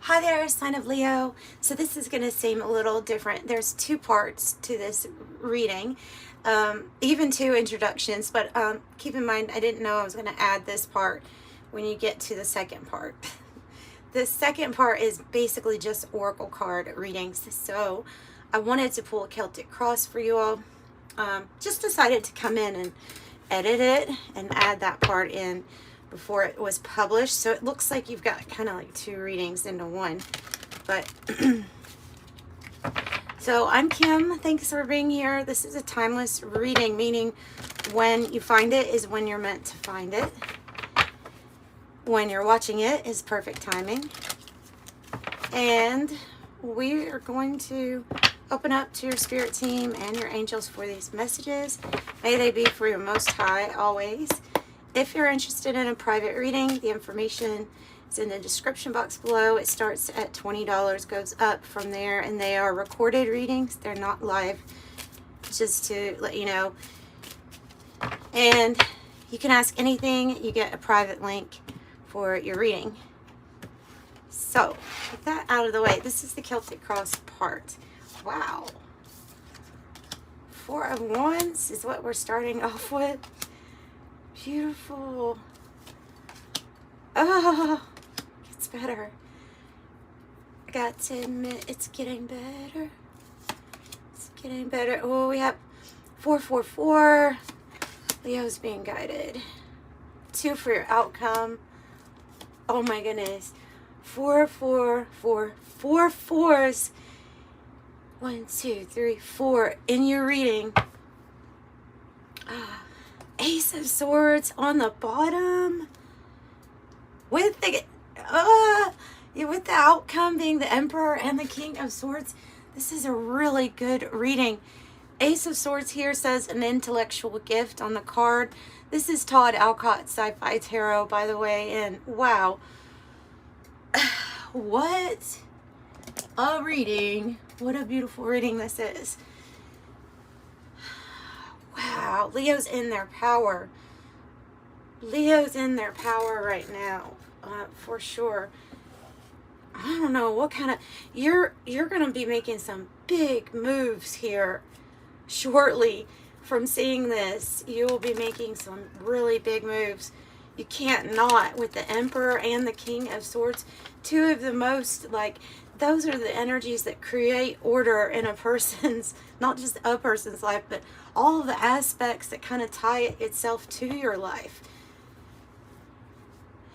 Hi there, sign of Leo. So this is going to seem a little different. There's two parts to this reading, even two introductions, but keep in mind I didn't know I was going to add this part when you get to the second part. The second part is basically just oracle card readings. So I wanted to pull a Celtic cross for you all. Just decided to come in and edit it and add that part in before it was published, so it looks like you've got kind of like two readings into one. But so I'm Kim, thanks for being here. This is a timeless reading, meaning when you find it is when you're meant to find it. When you're watching it is perfect timing. And we are going to open up to your spirit team and your angels for these messages. May they be for your most high always. If you're interested in a private reading, the information is in the description box below. It starts at $20, goes up from there, and they are recorded readings. They're not live, just to let you know. And you can ask anything. You get a private link for your reading. So, with that out of the way, this is the Celtic cross part. Wow. 4 of Wands is what we're starting off with. Beautiful. Oh, it's better. I got to admit, it's getting better. It's getting better. Oh, we have 444. Leo's being guided. 2 for your outcome. Oh my goodness. 4, 4, 4, 4 fours. 1, 2, 3, 4 in your reading. Ace of Swords on the bottom with the with the outcome being the Emperor and the King of Swords. This is a really good reading. Ace of Swords here says an intellectual gift on the card. This is Todd Alcott's Sci-Fi Tarot, by the way, and wow, what a reading. What a beautiful reading this is. Wow, Leo's in their power. Leo's in their power right now, for sure. I don't know what kind of... You're going to be making some big moves here shortly. From seeing this, you will be making some really big moves. You can't not, with the Emperor and the King of Swords. Two of the most, like... Those are the energies that create order in a person's, not just a person's life, but all of the aspects that kind of tie itself to your life.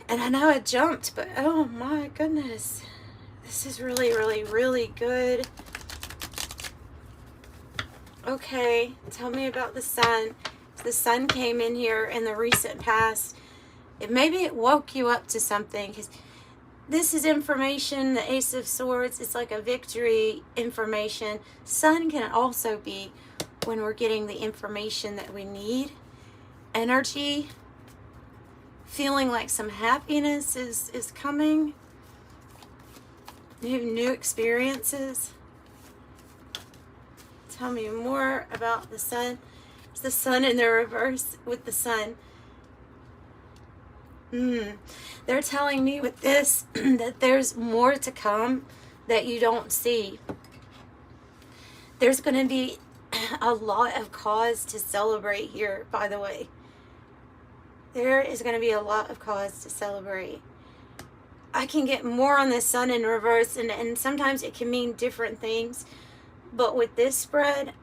And I know it jumped, but oh my goodness. This is really, really, really good. Okay, tell me about the sun. The sun came in here in the recent past. Maybe it woke you up to something, because this is information. The Ace of Swords is like a victory information. Sun can also be when we're getting the information that we need. Energy. Feeling like some happiness is coming. New experiences. Tell me more about the sun. It's the sun in the reverse with the sun. They're telling me with this that there's more to come that you don't see. There's going to be a lot of cause to celebrate here, by the way. There is going to be a lot of cause to celebrate. I can get more on the sun in reverse, and sometimes it can mean different things. But with this spread,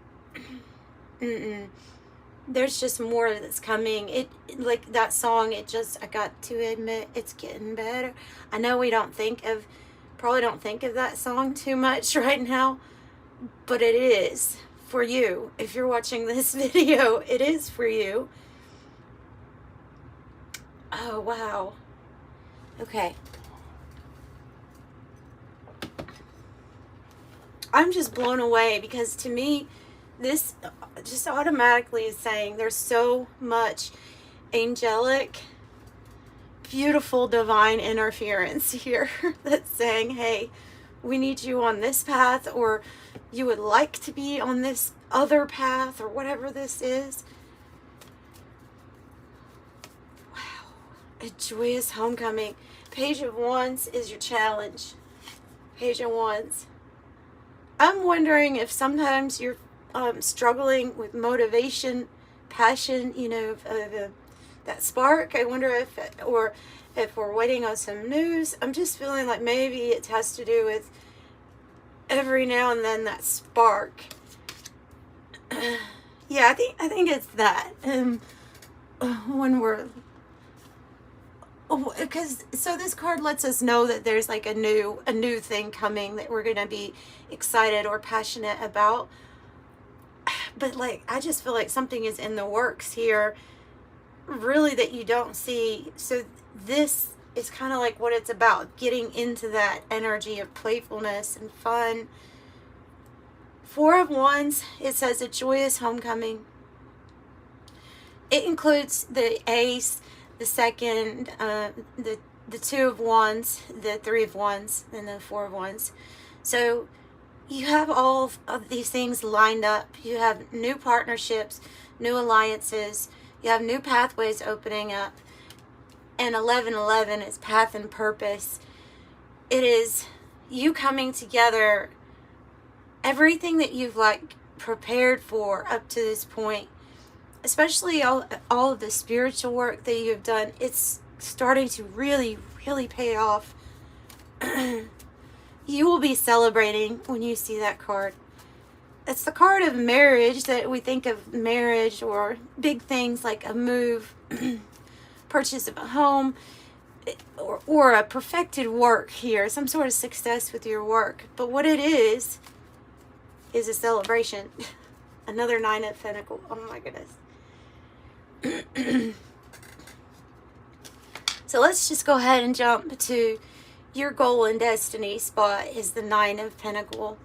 there's just more that's coming. It, like that song, I got to admit, it's getting better. I know we probably don't think of that song too much right now, but it is for you. If you're watching this video, it is for you. Oh, wow. Okay. I'm just blown away, because to me, this just automatically is saying there's so much angelic, beautiful, divine interference here that's saying, hey, we need you on this path, or you would like to be on this other path, or whatever this is. Wow. A joyous homecoming. Page of Wands is your challenge. Page of Wands. I'm wondering if sometimes you're struggling with motivation, passion, you know, that spark. I wonder if, or if we're waiting on some news. I'm just feeling like maybe it has to do with every now and then that spark. Yeah, I think it's that. When we're, because so this card lets us know that there's like a new thing coming that we're gonna be excited or passionate about. But like, I just feel like something is in the works here, really, that you don't see. So this is kind of like what it's about, getting into that energy of playfulness and fun. Four of Wands, it says a joyous homecoming. It includes the Ace, the Second, the Two of Wands, the Three of Wands, and the Four of Wands. So you have all of these things lined up. You have new partnerships, new alliances. You have new pathways opening up. And 1111 is path and purpose. It is you coming together. Everything that you've like prepared for up to this point, especially all of the spiritual work that you've done, it's starting to really, really pay off. You will be celebrating when you see that card. It's the card of marriage, that we think of marriage or big things like a move, purchase of a home, or a perfected work here, some sort of success with your work. But what it is a celebration. Another Nine of Pentacles. Oh my goodness. So let's just go ahead and jump to your goal and destiny spot is the Nine of Pentacles.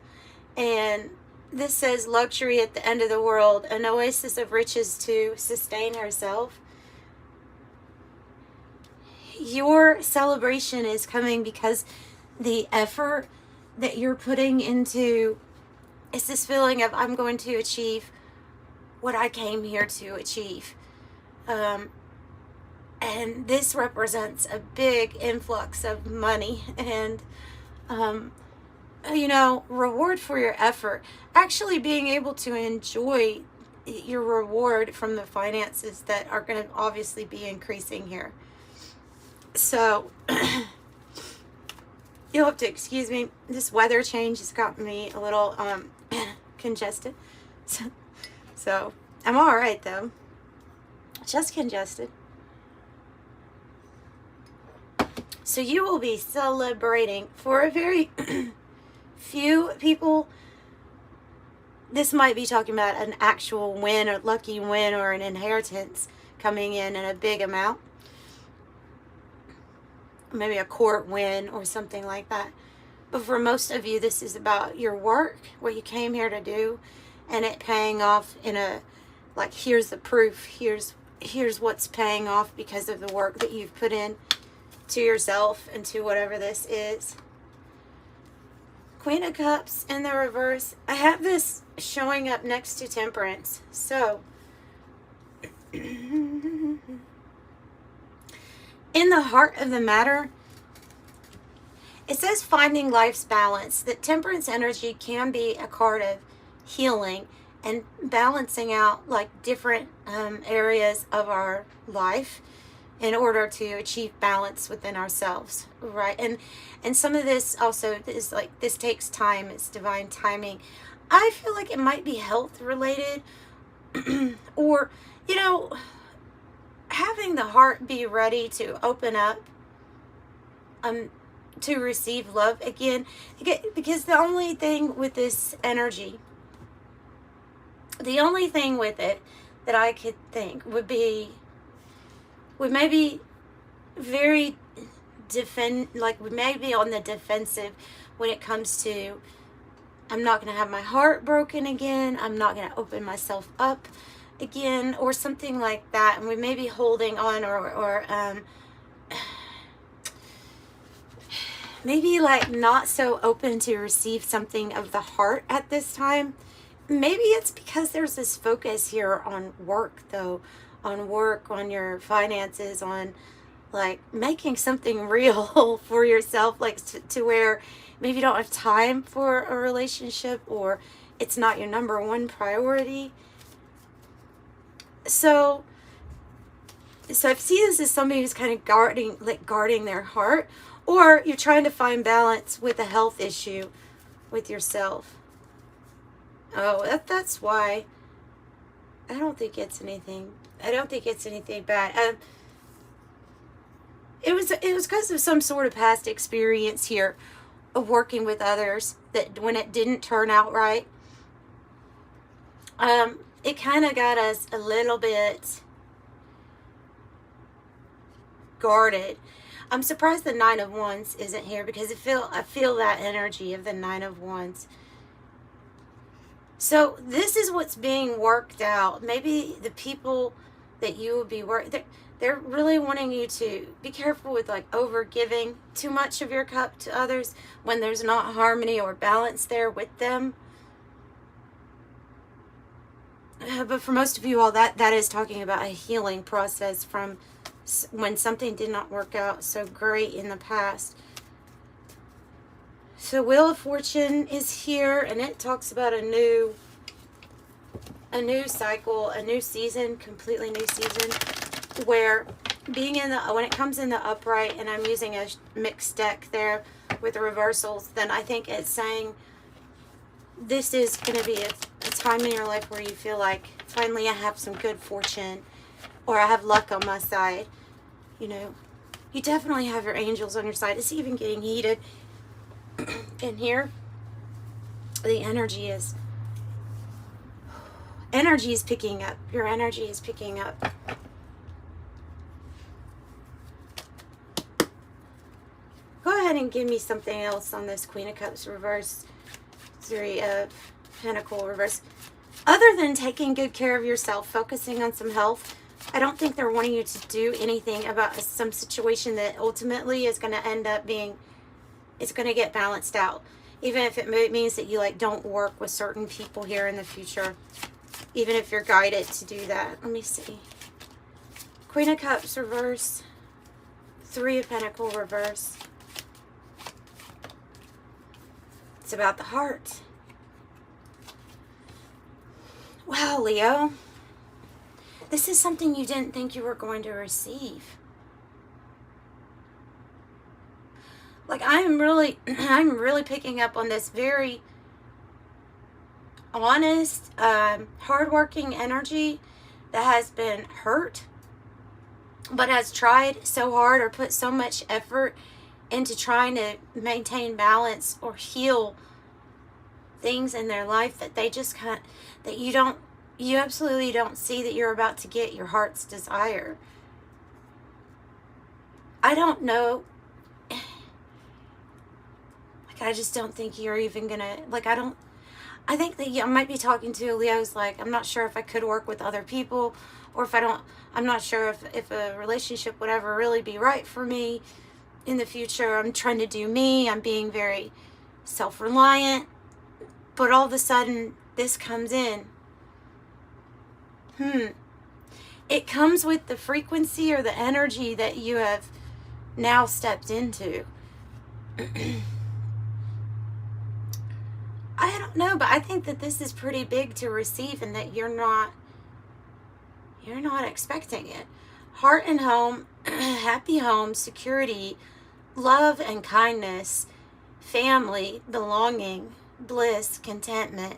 And this says luxury at the end of the world, an oasis of riches to sustain herself. Your celebration is coming because the effort that you're putting into, it's this feeling of, I'm going to achieve what I came here to achieve. And this represents a big influx of money and, you know, reward for your effort. Actually being able to enjoy your reward from the finances that are going to obviously be increasing here. So, you'll have to excuse me. This weather change has got me a little congested. So, I'm all right though. Just congested. So you will be celebrating. For a very few people, this might be talking about an actual win or lucky win or an inheritance coming in a big amount. Maybe a court win or something like that. But for most of you, this is about your work, what you came here to do, and it paying off in a, like, here's the proof, here's what's paying off because of the work that you've put in to yourself and to whatever this is. Queen of Cups in the reverse. I have this showing up next to Temperance. So, in the heart of the matter, it says finding life's balance. That Temperance energy can be a card of healing and balancing out like different areas of our life in order to achieve balance within ourselves, right? And some of this also is like, this takes time. It's divine timing. I feel like it might be health related or, you know, having the heart be ready to open up to receive love again. Because the only thing with this energy, the only thing with it that I could think would maybe very we may be on the defensive when it comes to, I'm not going to have my heart broken again, I'm not going to open myself up again, or something like that. And we may be holding on or maybe like not so open to receive something of the heart at this time. Maybe it's because there's this focus here on work though, on work, on your finances, on like making something real for yourself, like to where maybe you don't have time for a relationship, or it's not your number one priority. So I see this as somebody who's kind of guarding their heart, or you're trying to find balance with a health issue with yourself. Oh, that's why. I don't think it's anything bad. It was because of some sort of past experience here of working with others, that when it didn't turn out right, it kind of got us a little bit guarded. I'm surprised the Nine of Wands isn't here, because I feel that energy of the Nine of Wands. So this is what's being worked out. Maybe the people that you will be working, they're really wanting you to be careful with like over giving too much of your cup to others when there's not harmony or balance there with them. But for most of you all, that is talking about a healing process from when something did not work out so great in the past. So Wheel of Fortune is here, and it talks about a new cycle, a new season, completely new season, where when it comes in the upright, and I'm using a mixed deck there with the reversals, then I think it's saying this is going to be a time in your life where you feel like, finally I have some good fortune, or I have luck on my side. You know, you definitely have your angels on your side. It's even getting heated in here. The energy is picking up. Your energy is picking up. Go ahead and give me something else on this Queen of Cups reverse, Three of Pentacles reverse. Other than taking good care of yourself, focusing on some health, I don't think they're wanting you to do anything about some situation that ultimately is going to end up being, it's going to get balanced out. Even if it means that you like don't work with certain people here in the future. Even if you're guided to do that. Let me see. Queen of Cups reverse. Three of Pentacles reverse. It's about the heart. Wow, Leo. This is something you didn't think you were going to receive. Like, I'm really picking up on this very honest, hardworking energy that has been hurt, but has tried so hard or put so much effort into trying to maintain balance or heal things in their life that they just can't, that you absolutely don't see that you're about to get your heart's desire. I don't know. Like, I just don't think you're even gonna, like, I think that I might be talking to a Leo's like, I'm not sure if I could work with other people, or if I'm not sure if a relationship would ever really be right for me in the future. I'm trying to do me. I'm being very self-reliant. But all of a sudden, this comes in. It comes with the frequency or the energy that you have now stepped into. I don't know, but I think that this is pretty big to receive, and that you're not expecting it. Heart and home, happy home, security, love and kindness, family, belonging, bliss, contentment,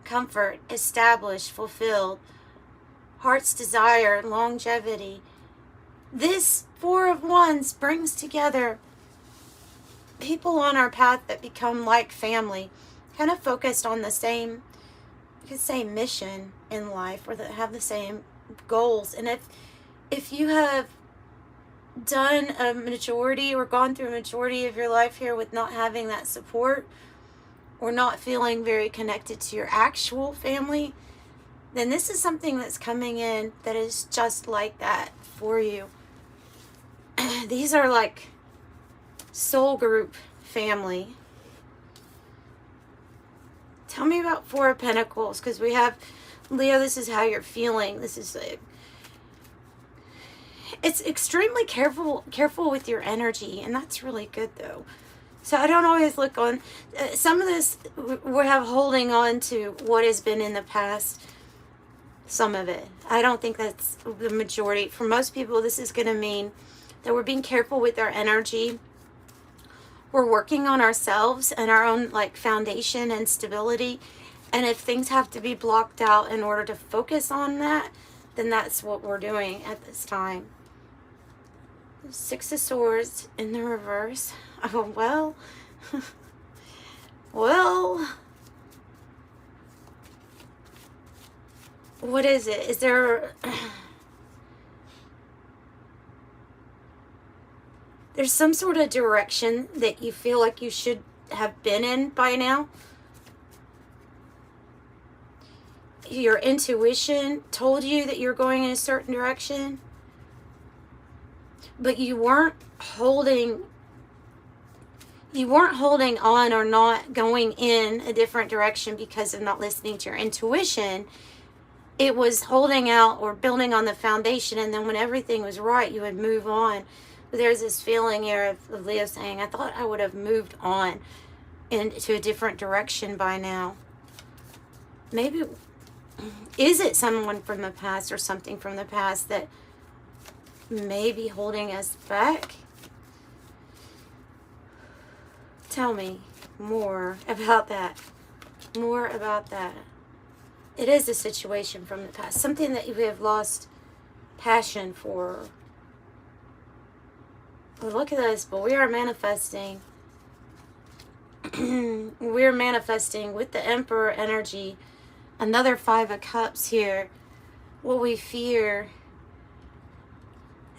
comfort, established, fulfilled, heart's desire, longevity. This Four of Wands brings together people on our path that become like family, kind of focused on the same, you could say, mission in life, or that have the same goals. And if you have done a majority or gone through a majority of your life here with not having that support, or not feeling very connected to your actual family, then this is something that's coming in that is just like that for you. These are like soul group family. Tell me about Four of Pentacles, because we have, Leo, this is how you're feeling. This is It's extremely careful with your energy, and that's really good though. So I don't always look on some of this. We have holding on to what has been in the past. Some of it, I don't think that's the majority. For most people, this is going to mean that we're being careful with our energy. We're working on ourselves and our own like foundation and stability. And if things have to be blocked out in order to focus on that, then that's what we're doing at this time. Six of Swords in the reverse. Oh, well. Well. What is it? Is there... There's some sort of direction that you feel like you should have been in by now. Your intuition told you that you're going in a certain direction, but you weren't holding on or not going in a different direction because of not listening to your intuition. It was holding out or building on the foundation, and then when everything was right, you would move on. But there's this feeling here of Leo saying, I thought I would have moved on into a different direction by now. Maybe, is it someone from the past or something from the past that may be holding us back? Tell me more about that. More about that. It is a situation from the past. Something that we have lost passion for. Well, look at this, but we are manifesting. We're manifesting with the Emperor energy. Another Five of Cups here. What we fear.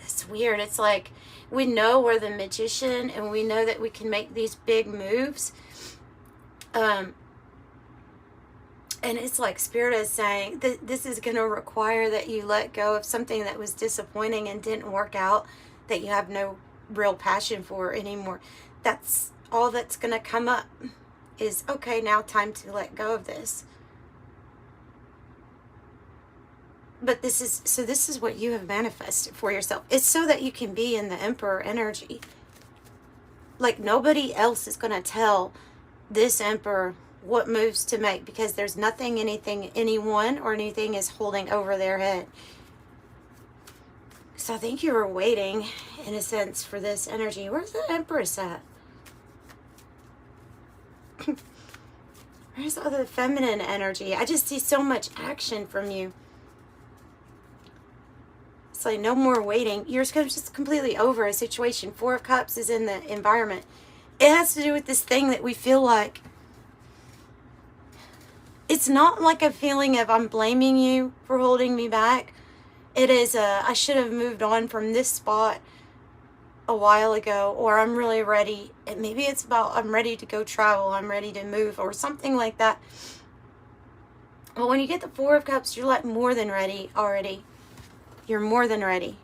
It's weird. It's like we know we're the magician and we know that we can make these big moves. And it's like Spirit is saying that this is going to require that you let go of something that was disappointing and didn't work out, that you have no real passion for anymore. That's all that's going to come up is, okay, now time to let go of this. But this is what you have manifested for yourself. It's so that you can be in the Emperor energy. Like nobody else is going to tell this Emperor what moves to make, because there's nothing, anyone or anything is holding over their head. So I think you were waiting, in a sense, for this energy. Where's the Empress at? Where's all the feminine energy? I just see so much action from you. It's like no more waiting. You're just completely over a situation. Four of Cups is in the environment. It has to do with this thing that we feel like. It's not like a feeling of I'm blaming you for holding me back. It is I should have moved on from this spot a while ago, or I'm really ready. And maybe it's about I'm ready to go travel, I'm ready to move, or something like that. But when you get the Four of Cups, you're like more than ready already. You're more than ready.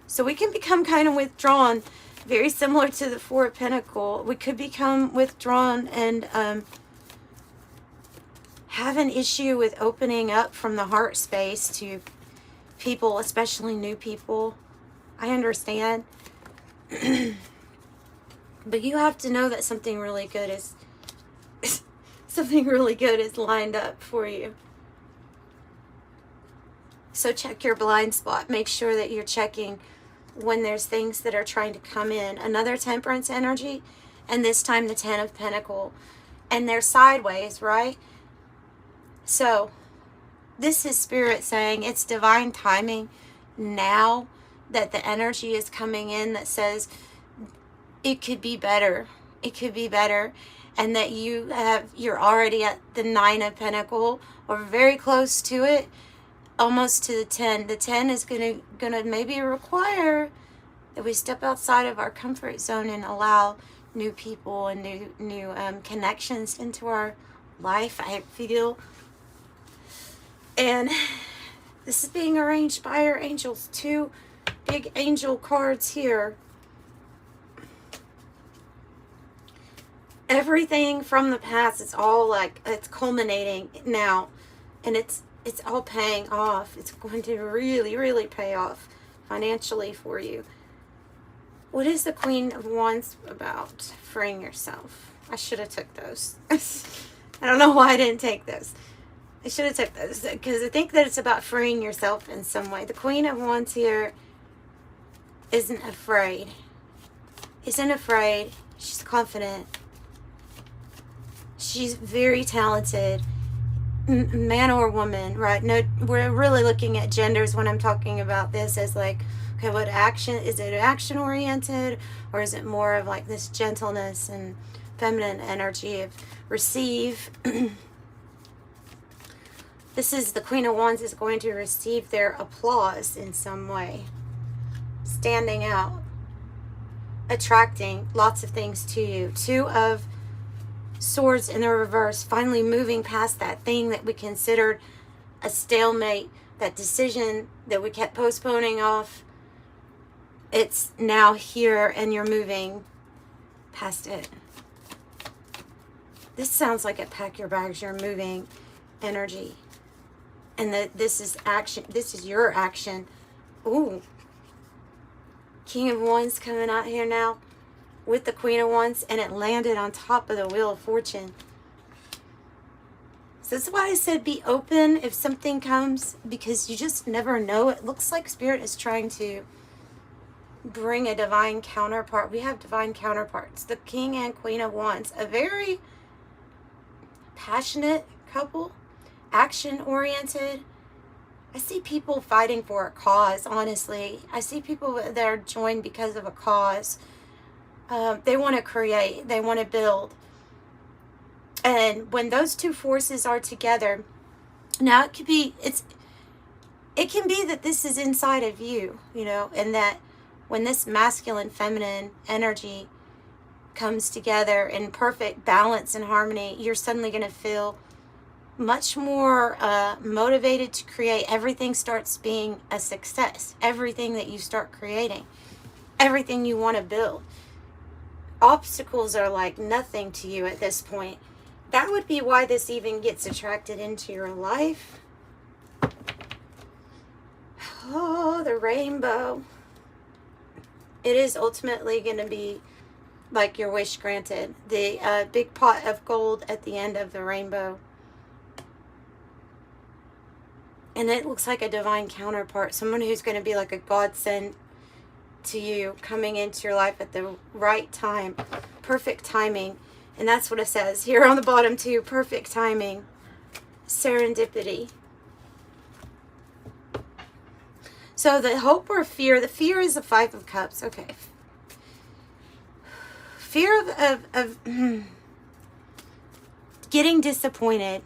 So we can become kind of withdrawn, very similar to the Four of Pentacles. We could become withdrawn and have an issue with opening up from the heart space to people, especially new people. I understand. But you have to know that something really good is lined up for you. So check your blind spot. Make sure that you're checking when there's things that are trying to come in. Another Temperance energy, and this time the Ten of Pentacles. And they're sideways, right? So this is Spirit saying it's divine timing now that the energy is coming in that says it could be better. It could be better. And that you're already at the Nine of Pentacles or very close to it, almost to the 10. The 10 is gonna maybe require that we step outside of our comfort zone and allow new people and new connections into our life, I feel. And this is being arranged by our angels. Two big angel cards here. Everything from the past is all like, it's culminating now. And it's it's all paying off. It's going to really, really pay off financially for you. What is the Queen of Wands about? Freeing yourself. I should have took those. I don't know why I didn't take those. I should have took those because I think that it's about freeing yourself in some way. The Queen of Wands here isn't afraid. Isn't afraid. She's confident. She's very talented. Man or woman, right? No, we're really looking at genders when I'm talking about this as like, okay, what action, is it action oriented, or is it more of like this gentleness and feminine energy of receive? This is the Queen of Wands is going to receive their applause in some way. Standing out. Attracting lots of things to you. Two of Swords in the reverse, finally moving past that thing that we considered a stalemate, that decision that we kept postponing off. It's now here and you're moving past it. This sounds like a pack your bags, you're moving energy. And that this is action, this is your action. Ooh. King of Wands coming out here now with the Queen of Wands, and it landed on top of the Wheel of Fortune. So that's why I said be open if something comes, because you just never know. It looks like Spirit is trying to bring a divine counterpart. We have divine counterparts. The King and Queen of Wands, a very passionate couple, action-oriented. I see people fighting for a cause, honestly. I see people that are joined because of a cause. They want to create. They want to build. And when those two forces are together, now it can be that this is inside of you, you know, and that when this masculine, feminine energy comes together in perfect balance and harmony, you're suddenly going to feel much more motivated to create. Everything starts being a success. Everything that you start creating, everything you want to build. Obstacles are like nothing to you at this point. That would be why this even gets attracted into your life. Oh, the rainbow. It is ultimately going to be like your wish granted. The big pot of gold at the end of the rainbow. And it looks like a divine counterpart. Someone who's going to be like a godsend to you, coming into your life at the right time. Perfect timing. And that's what it says here on the bottom too. Perfect timing. Serendipity. So the hope or fear. The fear is the Five of Cups. Okay. Fear of getting disappointed.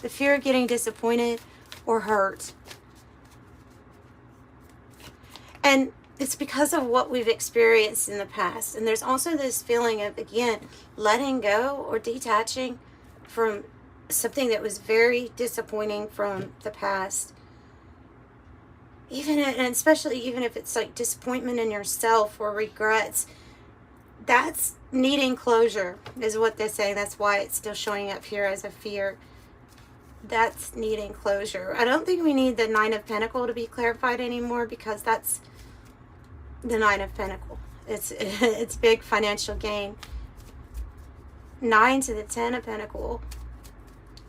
The fear of getting disappointed or hurt. And it's because of what we've experienced in the past. And there's also this feeling of, again, letting go or detaching from something that was very disappointing from the past. Even, and especially even if it's like disappointment in yourself or regrets, that's needing closure is what they're saying. That's why it's still showing up here as a fear. That's needing closure. I don't think we need the Nine of Pentacles to be clarified anymore, because that's the Nine of Pentacles. It's big financial gain. 9 to the 10 of Pentacles.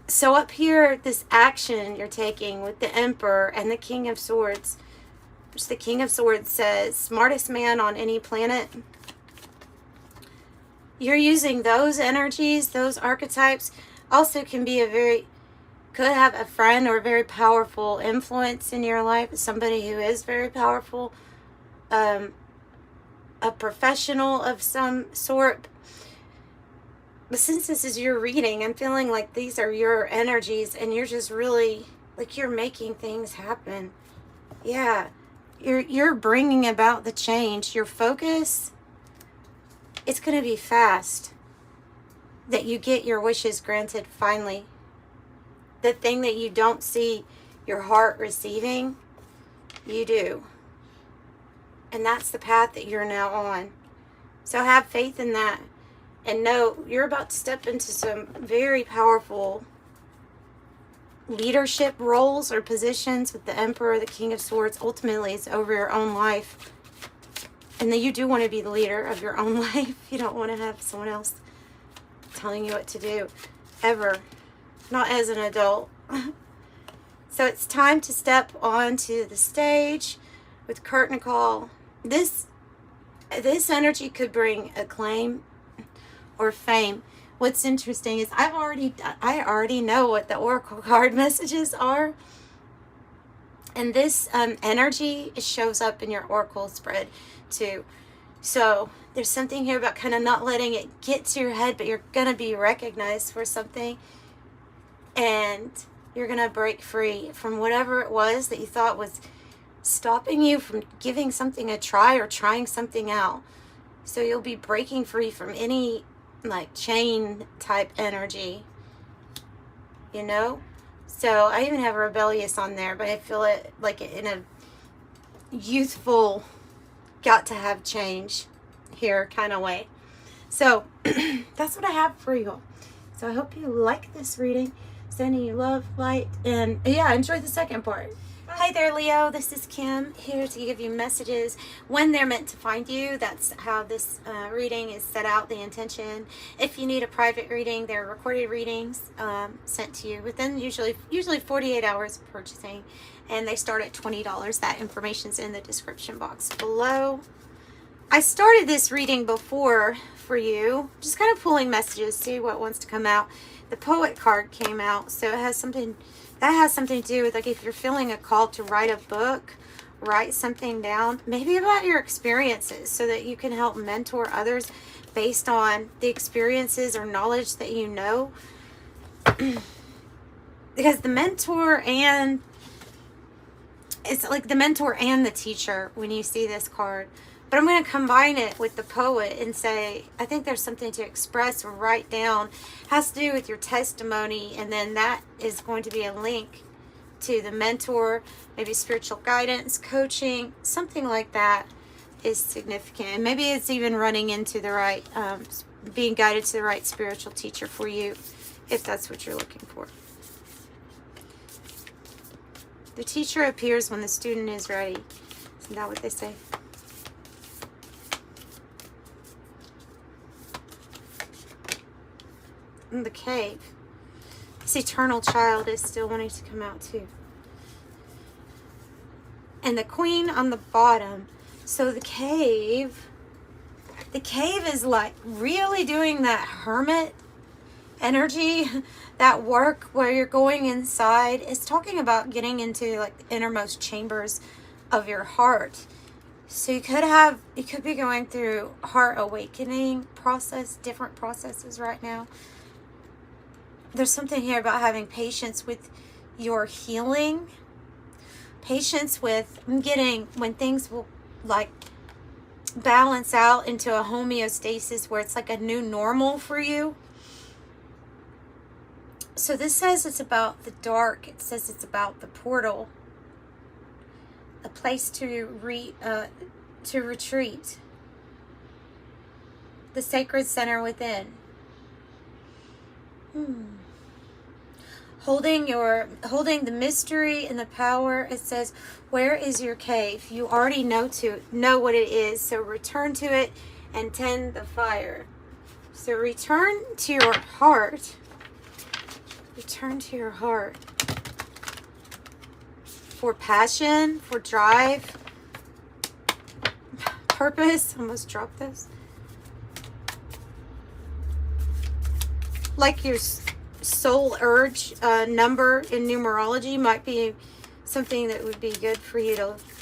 So up here, this action you're taking with the Emperor and the King of Swords, which the King of Swords says, smartest man on any planet. You're using those energies, those archetypes. Also can be could have a friend or a very powerful influence in your life. Somebody who is very powerful. A professional of some sort. But since this is your reading, I'm feeling like these are your energies and you're just really, like, you're making things happen. Yeah. You're bringing about the change. Your focus, it's going to be fast that you get your wishes granted finally. The thing that you don't see your heart receiving, you do. And that's the path that you're now on. So have faith in that. And know you're about to step into some very powerful leadership roles or positions with the Emperor, the King of Swords. Ultimately, it's over your own life. And then you do want to be the leader of your own life. You don't want to have someone else telling you what to do. Ever. Not as an adult. So it's time to step onto the stage with curtain call. This energy could bring acclaim or fame. What's interesting is I already know what the oracle card messages are, and this energy shows up in your oracle spread too. So there's something here about kind of not letting it get to your head, but you're gonna be recognized for something, and you're gonna break free from whatever it was that you thought was stopping you from giving something a try or trying something out. So you'll be breaking free from any like chain type energy, you know. So I even have rebellious on there, but I feel it like in a youthful, got to have change here kind of way. So that's what I have for you. So I hope you like this reading. Sending you love, light, and yeah, enjoy the second part. Hi there, Leo. This is Kim, here to give you messages when they're meant to find you. That's how this reading is set out, the intention. If you need a private reading, they're recorded readings sent to you within usually 48 hours of purchasing, and they start at $20. That information's in the description box below. I started this reading before for you, just kind of pulling messages, see what wants to come out. The Poet card came out, so it has something to do with, like, if you're feeling a call to write a book, write something down, maybe about your experiences, so that you can help mentor others based on the experiences or knowledge that you know. Because the mentor and it's like the mentor and the teacher when you see this card. But I'm going to combine it with the Poet and say, I think there's something to express or write down. It has to do with your testimony, and then that is going to be a link to the mentor, maybe spiritual guidance, coaching, something like that is significant. And maybe it's even running into the right, being guided to the right spiritual teacher for you, if that's what you're looking for. The teacher appears when the student is ready. Isn't that what they say? In the cave. This eternal child is still wanting to come out too. And the Queen on the bottom. So the cave is like really doing that hermit energy, that work where you're going inside. It's talking about getting into like the innermost chambers of your heart. So you could be going through heart awakening process, different processes right now. There's something here about having patience with your healing, patience with when things will like balance out into a homeostasis where it's like a new normal for you. So this says it's about the dark. It says it's about the portal, a place to retreat, the sacred center within. Holding the mystery and the power. It says, where is your cave? You already know what it is, so return to it and tend the fire. So return to your heart. Return to your heart. For passion, for drive, purpose. Almost dropped this. Like your soul urge number in numerology might be something that would be good for you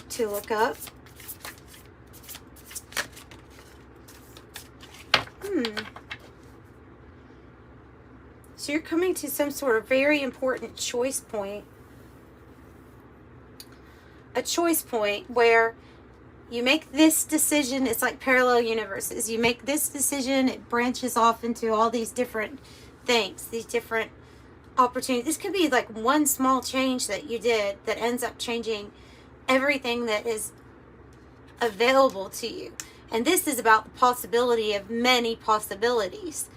to look up. So you're coming to some sort of very important choice point. A choice point where you make this decision. It's like parallel universes. You make this decision, it branches off into all these different things, these different opportunities. This could be like one small change that you did that ends up changing everything that is available to you. And this is about the possibility of many possibilities.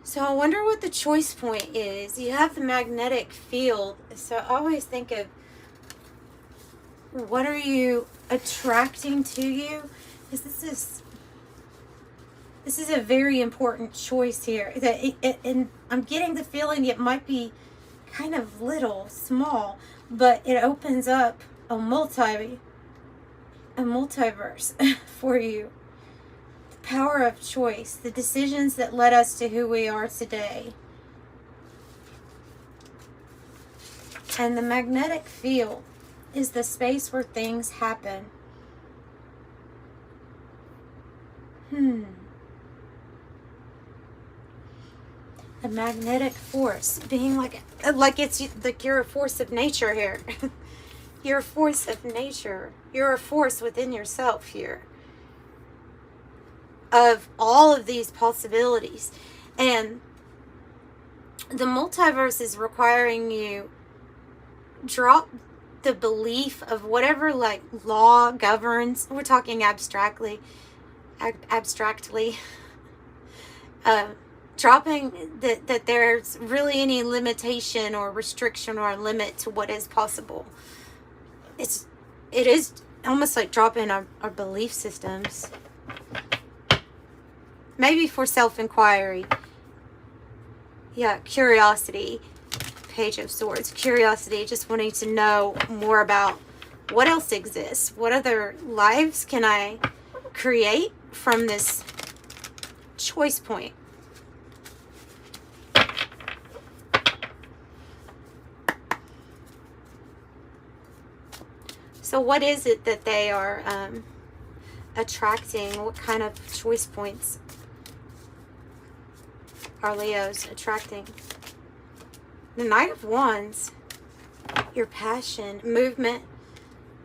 So I wonder what the choice point is. You have the magnetic field. So I always think of, what are you attracting to you? Because this is a very important choice here. And I'm getting the feeling it might be kind of little, small, but it opens up a multiverse for you. The power of choice, the decisions that led us to who we are today. And the magnetic field is the space where things happen. A magnetic force, being like it's like you're a force of nature here. You're a force of nature. You're a force within yourself here. Of all of these possibilities. And the multiverse is requiring you drop the belief of whatever like law governs. We're talking abstractly. Dropping that there's really any limitation or restriction or limit to what is possible. It is almost like dropping our belief systems. Maybe for self-inquiry. Yeah, curiosity. Page of Swords. Curiosity, just wanting to know more about what else exists. What other lives can I create from this choice point? So what is it that they are attracting? What kind of choice points are Leos attracting? The Knight of Wands, your passion, movement,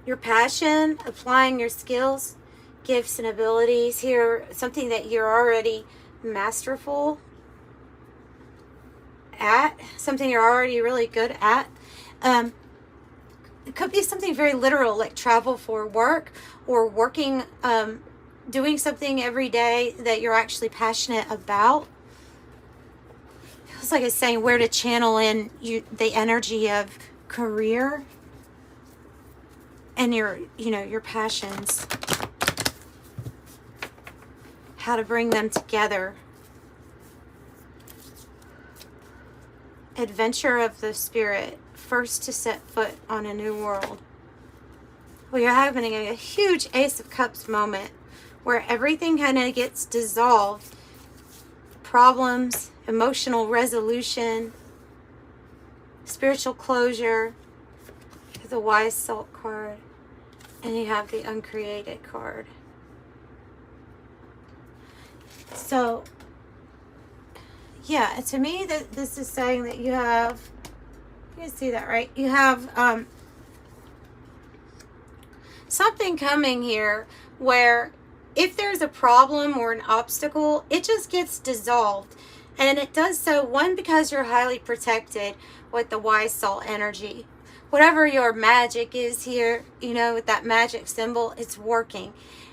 your passion, applying your skills, gifts and abilities here, something that you're already masterful at, something you're already really good at. It could be something very literal, like travel for work or working, doing something every day that you're actually passionate about. It's like it's saying where to channel in the energy of career and your passions. How to bring them together. Adventure of the spirit. First to set foot on a new world. We are having a huge Ace of Cups moment where everything kind of gets dissolved. Problems, emotional resolution, spiritual closure, the Wise Salt card, and you have the Uncreated card. So, yeah, to me, this is saying that you have, you can see that, right? You have something coming here where if there's a problem or an obstacle, it just gets dissolved. And it does so, one, because you're highly protected with the Wise Salt energy. Whatever your magic is here, with that magic symbol, it's working.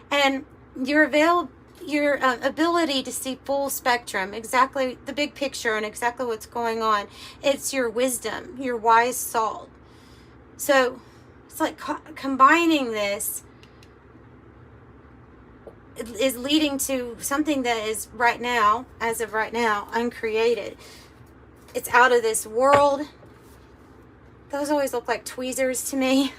And your ability to see full spectrum, exactly the big picture and exactly what's going on. It's your wisdom, your Wise Salt. So it's like combining this is leading to something that is right now, as of right now, uncreated. It's out of this world. Those always look like tweezers to me.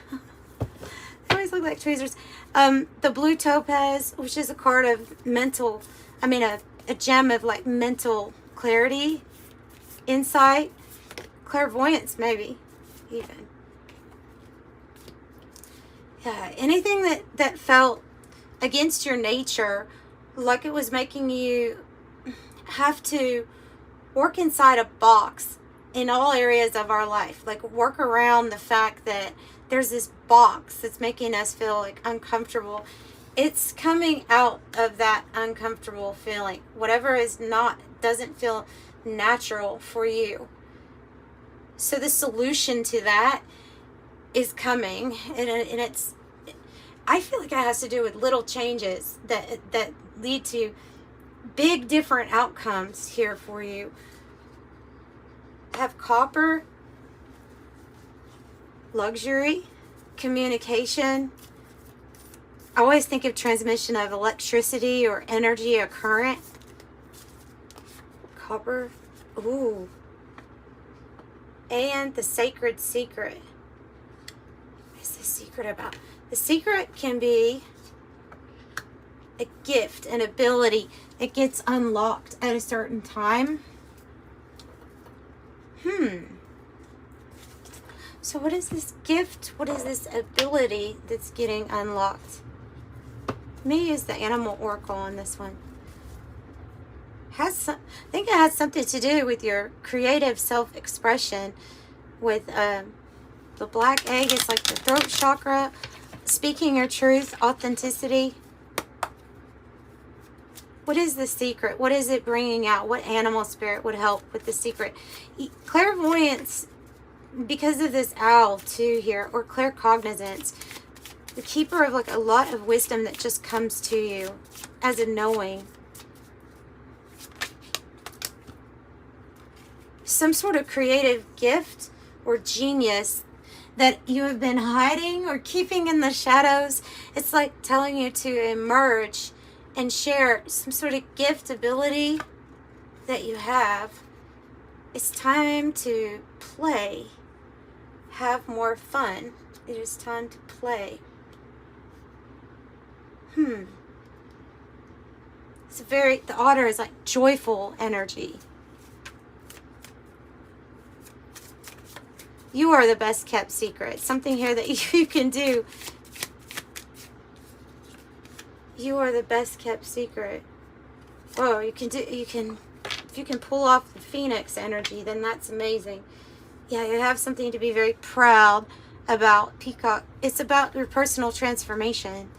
They always look like tweezers. The blue topaz, which is a card of a gem of like mental clarity, insight, clairvoyance maybe, even. Yeah, anything that felt against your nature, like it was making you have to work inside a box in all areas of our life, like work around the fact that there's this box that's making us feel like uncomfortable. It's coming out of that uncomfortable feeling. Whatever doesn't feel natural for you. So the solution to that is coming, and I feel like it has to do with little changes that lead to big different outcomes here for you. I have copper, luxury, communication. I always think of transmission of electricity or energy or current. Copper. Ooh. And the sacred secret. What is the secret about? The secret can be a gift, an ability. It gets unlocked at a certain time. So what is this gift? What is this ability that's getting unlocked? Let me use the animal oracle on this one. I think it has something to do with your creative self-expression. With the black egg, it's like the throat chakra, speaking your truth, authenticity. What is the secret? What is it bringing out? What animal spirit would help with the secret? Clairvoyance, because of this owl too here, or claircognizance, the keeper of like a lot of wisdom that just comes to you as a knowing. Some sort of creative gift or genius that you have been hiding or keeping in the shadows. It's like telling you to emerge and share some sort of gift ability that you have. It's time to play. Have more fun. It is time to play. It's the otter is like joyful energy. You are the best kept secret. Something here that you can do. You are the best kept secret. Whoa, if you can pull off the phoenix energy, then that's amazing. Yeah, you have something to be very proud about, Peacock. It's about your personal transformation.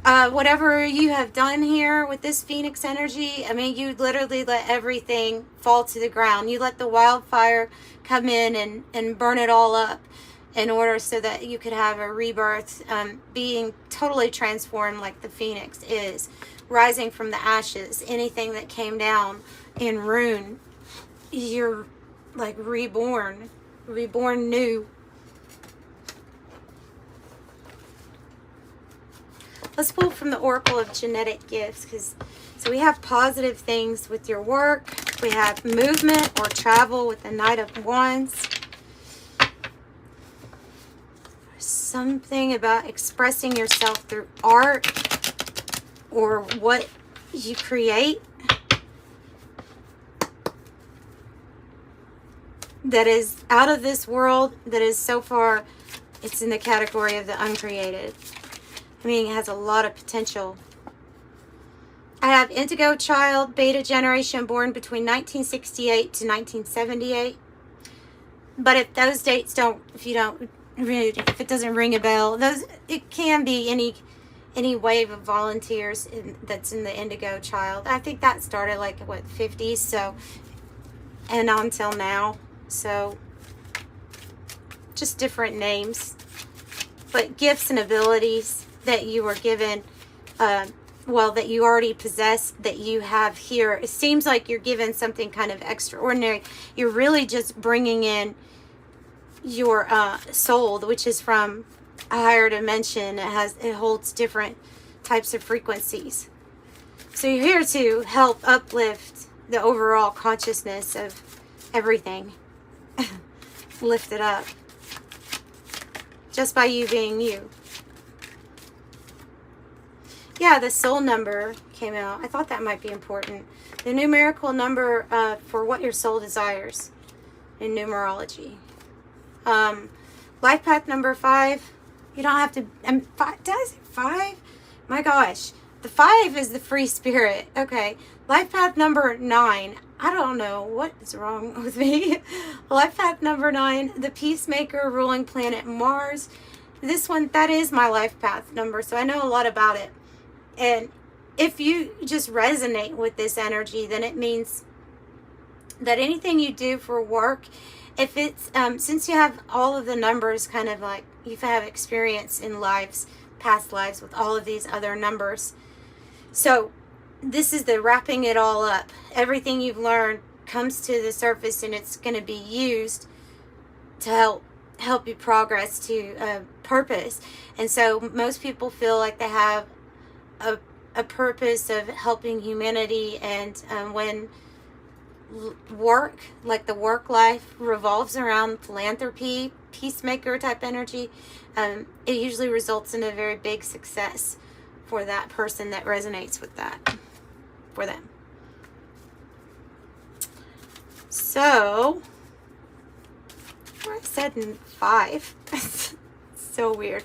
Whatever you have done here with this phoenix energy, I mean, you literally let everything fall to the ground. You let the wildfire come in and burn it all up in order so that you could have a rebirth, being totally transformed like the phoenix is, rising from the ashes. Anything that came down in ruin, you're like reborn new. Let's pull from the Oracle of Genetic Gifts, so we have positive things with your work. We have movement or travel with the Knight of Wands. Something about expressing yourself through art or what you create that is out of this world, that is so far, it's in the category of the uncreated. I mean, it has a lot of potential. I have indigo child, beta generation, born between 1968 to 1978. But if those dates if it doesn't ring a bell, it can be any wave of volunteers that's in the indigo child. I think that started like what, 50s, so, and until now. So just different names, but gifts and abilities that you were given, that you already possess, that you have here. It seems like you're given something kind of extraordinary. You're really just bringing in your soul, which is from a higher dimension. It holds different types of frequencies. So you're here to help uplift the overall consciousness of everything. Lift it up just by you being you. Yeah, the soul number came out. I thought that might be important. The numerical number for what your soul desires in numerology. Life path number 5. You don't have to. Did I say 5? My gosh. The 5 is the free spirit. Okay. Life path number 9. I don't know what is wrong with me. Life path number 9. The peacemaker, ruling planet Mars. This one, that is my life path number, so I know a lot about it. And if you just resonate with this energy, then it means that anything you do for work, if it's, since you have all of the numbers, kind of like you have experience in lives, past lives with all of these other numbers. So this is the wrapping it all up. Everything you've learned comes to the surface, and it's going to be used to help you progress to purpose. And so most people feel like they have a purpose of helping humanity, and when work, like the work life, revolves around philanthropy, peacemaker type energy, it usually results in a very big success for that person that resonates with that for them. So I said in 5. So weird.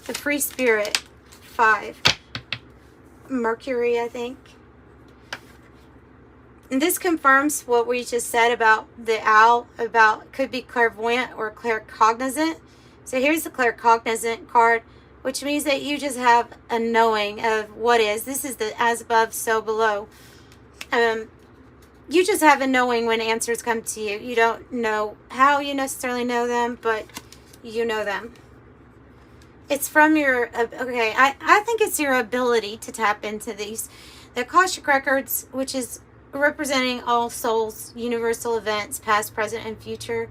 The free spirit 5, Mercury, I think. And this confirms what we just said about the owl, about could be clairvoyant or claircognizant. So here's the claircognizant card, which means that you just have a knowing of what is. This is the as above, so below. You just have a knowing when answers come to you. You don't know how you necessarily know them, but you know them. It's from your, okay, I think it's your ability to tap into these. The Akashic Records, which is representing all souls, universal events, past, present, and future.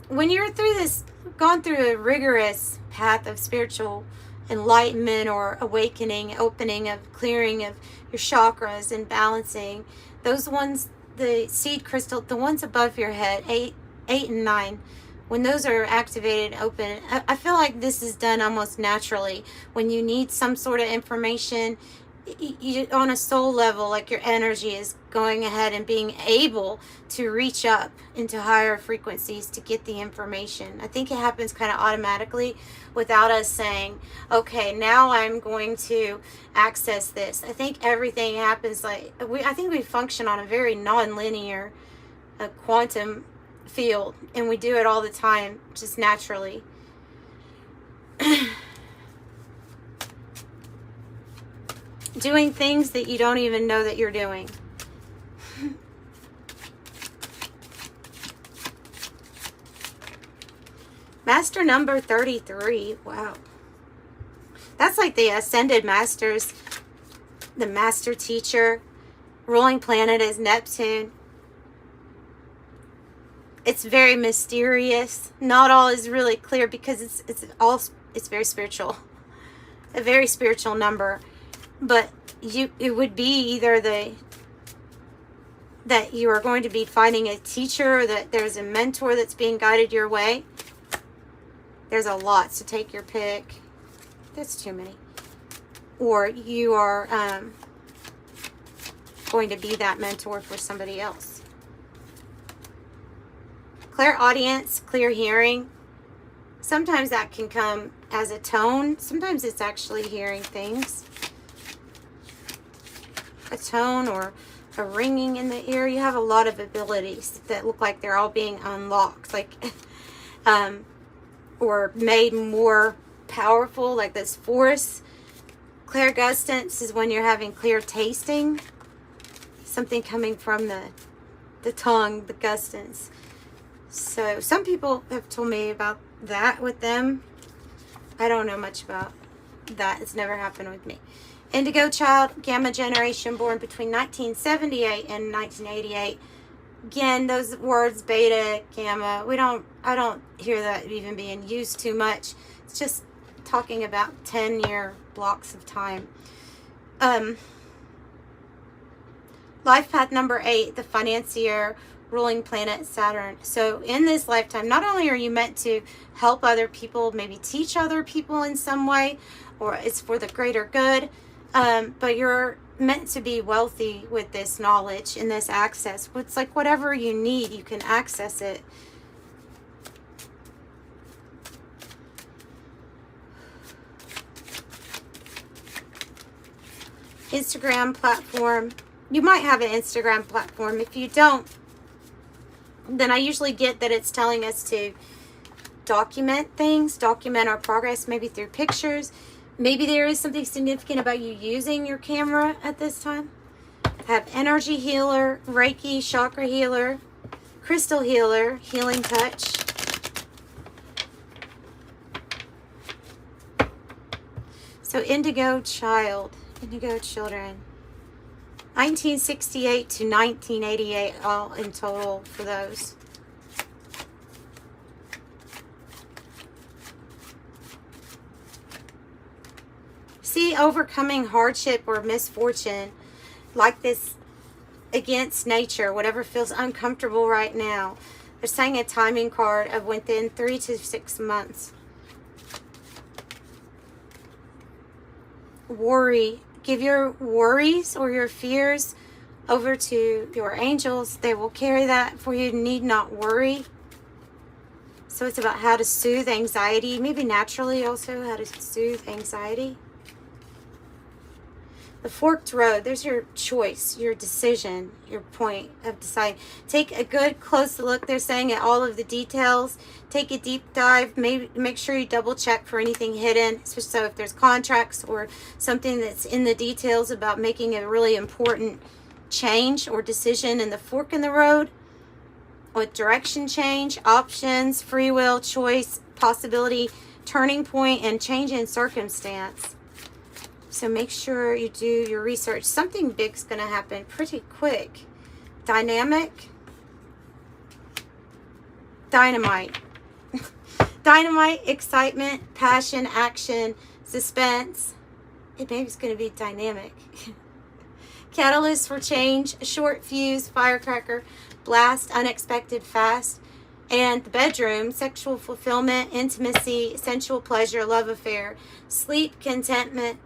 When you're through this, gone through a rigorous path of spiritual enlightenment or awakening, opening of clearing of your chakras and balancing, those ones, the seed crystal, the ones above your head, 8 and 9, when those are activated and open, I feel like this is done almost naturally. When you need some sort of information, you, on a soul level, like your energy is going ahead and being able to reach up into higher frequencies to get the information. I think it happens kind of automatically without us saying, okay, now I'm going to access this. I think everything happens like, I think we function on a very non-linear quantum field, and we do it all the time, just naturally. Doing things that you don't even know that you're doing. Master number 33. Wow. That's like the ascended masters, the master teacher. Ruling planet is Neptune. It's very mysterious. Not all is really clear because it's very spiritual. A very spiritual number. But it would be either that you are going to be finding a teacher, or that there's a mentor that's being guided your way. There's a lot, so take your pick. That's too many. Or you are going to be that mentor for somebody else. Clairaudience, clear hearing. Sometimes that can come as a tone. Sometimes it's actually hearing things. A tone or a ringing in the ear. You have a lot of abilities that look like they're all being unlocked, like or made more powerful, like this force. Clairgustance is when you're having clear tasting, something coming from the tongue, the gustance. So some people have told me about that with them. I don't know much about that. It's never happened with me. Indigo child, gamma generation, born between 1978 and 1988. Again, those words, beta, gamma, I don't hear that even being used too much. It's just talking about 10-year blocks of time. Life path number 8, the financier, ruling planet Saturn. So in this lifetime, not only are you meant to help other people, maybe teach other people in some way, or it's for the greater good, but you're meant to be wealthy with this knowledge and this access. It's like whatever you need, you can access it. Instagram platform. You might have an Instagram platform. If you don't, then I usually get that it's telling us to document things, document our progress, maybe through pictures. Maybe there is something significant about you using your camera at this time. Have energy healer, Reiki, chakra healer, crystal healer, healing touch. So indigo child. Indigo children. 1968 to 1988, all in total for those. See, overcoming hardship or misfortune like this against nature, whatever feels uncomfortable right now. They're saying a timing card of within 3 to 6 months. Worry. Give your worries or your fears over to your angels. They will carry that for you. Need not worry. So it's about how to soothe anxiety. Maybe naturally also how to soothe anxiety. The forked road, there's your choice, your decision, your point of deciding. Take a good close look, they're saying, at all of the details. Take a deep dive. Maybe make sure you double check for anything hidden. So if there's contracts or something that's in the details about making a really important change or decision in the fork in the road, with direction change, options, free will, choice, possibility, turning point, and change in circumstance. So make sure you do your research. Something big's going to happen pretty quick. Dynamic. Dynamite. Dynamite, excitement, passion, action, suspense. It maybe it's going to be dynamic. Catalyst for change, short fuse, firecracker, blast, unexpected, fast. And the bedroom, sexual fulfillment, intimacy, sensual pleasure, love affair, sleep, contentment,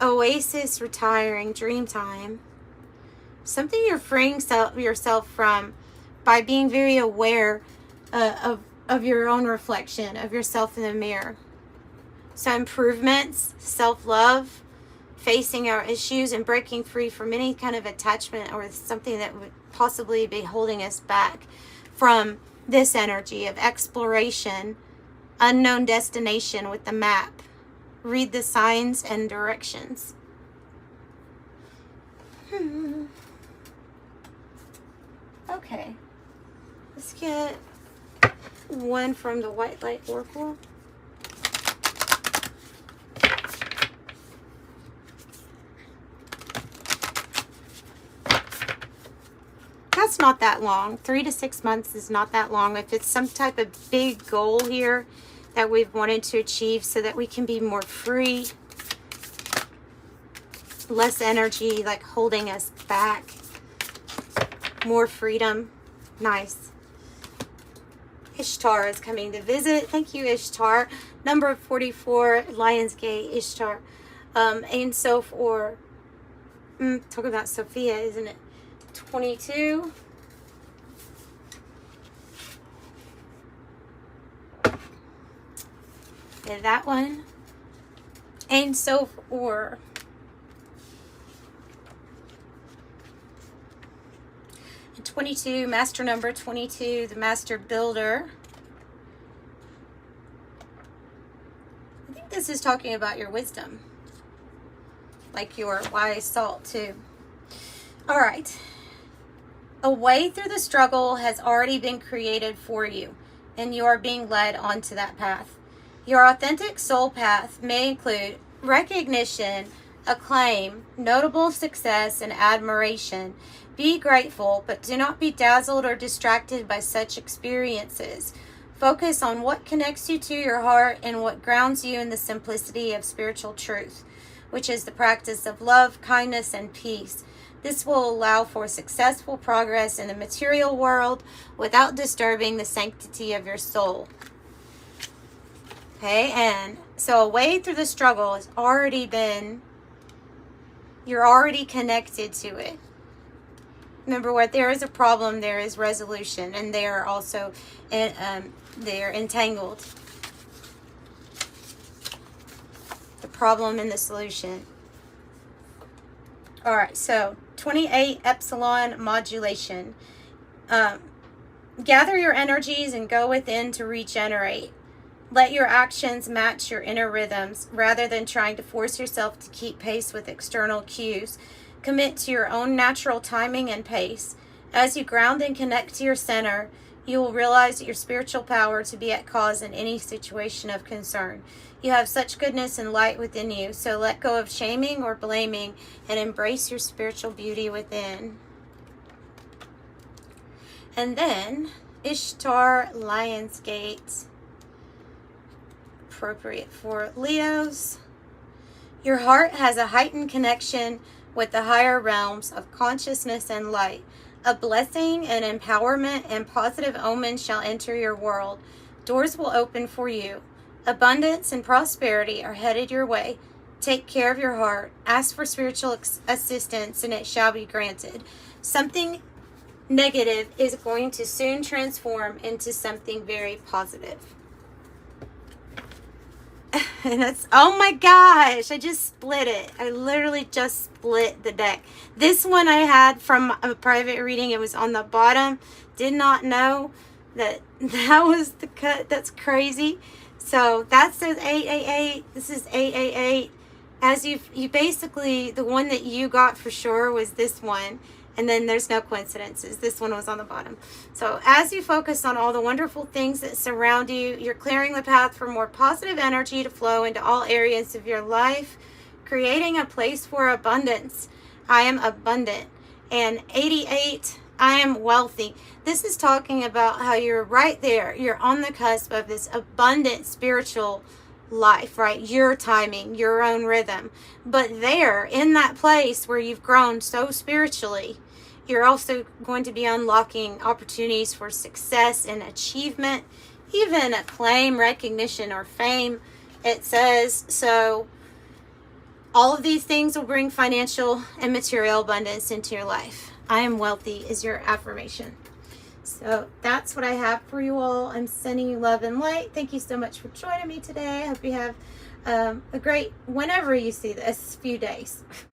oasis, retiring, dream time. Something you're freeing yourself from by being very aware of your own reflection, of yourself in the mirror. So improvements, self-love, facing our issues, and breaking free from any kind of attachment or something that would possibly be holding us back from this energy of exploration, unknown destination with the map. Read the signs and directions. Okay. Let's get one from the White Light Oracle. That's not that long. 3 to 6 months is not that long. If it's some type of big goal here that we've wanted to achieve so that we can be more free, less energy like holding us back, more freedom. Nice. Ishtar is coming to visit. Thank you, Ishtar. Number 44, Lionsgate, Ishtar. And so for, talk about Sophia, isn't it? 22. And that one. And so for 22, master number 22, the master builder. I think this is talking about your wisdom, like your wise salt too. All right. A way through the struggle has already been created for you, and you are being led onto that path. Your authentic soul path may include recognition, acclaim, notable success, and admiration. Be grateful, but do not be dazzled or distracted by such experiences. Focus on what connects you to your heart and what grounds you in the simplicity of spiritual truth, which is the practice of love, kindness, and peace. This will allow for successful progress in the material world without disturbing the sanctity of your soul. Okay, and so a way through the struggle has already been, you're already connected to it. Remember, what there is a problem, there is resolution, and they are also, they're entangled. The problem and the solution. All right, so 28 epsilon modulation. Gather your energies and go within to regenerate. Let your actions match your inner rhythms rather than trying to force yourself to keep pace with external cues. Commit to your own natural timing and pace. As you ground and connect to your center, You will realize your spiritual power to be at cause in any situation of concern. You have such goodness and light within you, so let go of shaming or blaming and embrace your spiritual beauty within. And then Ishtar, Lion's Gate, appropriate for Leos. Your heart has a heightened connection with the higher realms of consciousness and light. A blessing and empowerment and positive omens shall enter your world. Doors will open for you. Abundance and prosperity are headed your way. Take care of your heart. Ask for spiritual assistance and it shall be granted. Something negative is going to soon transform into something very positive. And that's, oh my gosh, I just split it. I literally just split the deck. This one I had from a private reading. It was on the bottom. Did not know that was the cut. That's crazy. So that says 888. This is 888. As you basically, the one that you got for sure was this one. And then there's no coincidences. This one was on the bottom. So as you focus on all the wonderful things that surround you, you're clearing the path for more positive energy to flow into all areas of your life, creating a place for abundance. I am abundant. And 88, I am wealthy. This is talking about how you're right there. You're on the cusp of this abundant spiritual life, right? Your timing, your own rhythm. But there, in that place where you've grown so spiritually, you're also going to be unlocking opportunities for success and achievement, even acclaim, recognition, or fame, it says. So all of these things will bring financial and material abundance into your life. I am wealthy is your affirmation. So that's what I have for you all. I'm sending you love and light. Thank you so much for joining me today. I hope you have a great, whenever you see this, few days.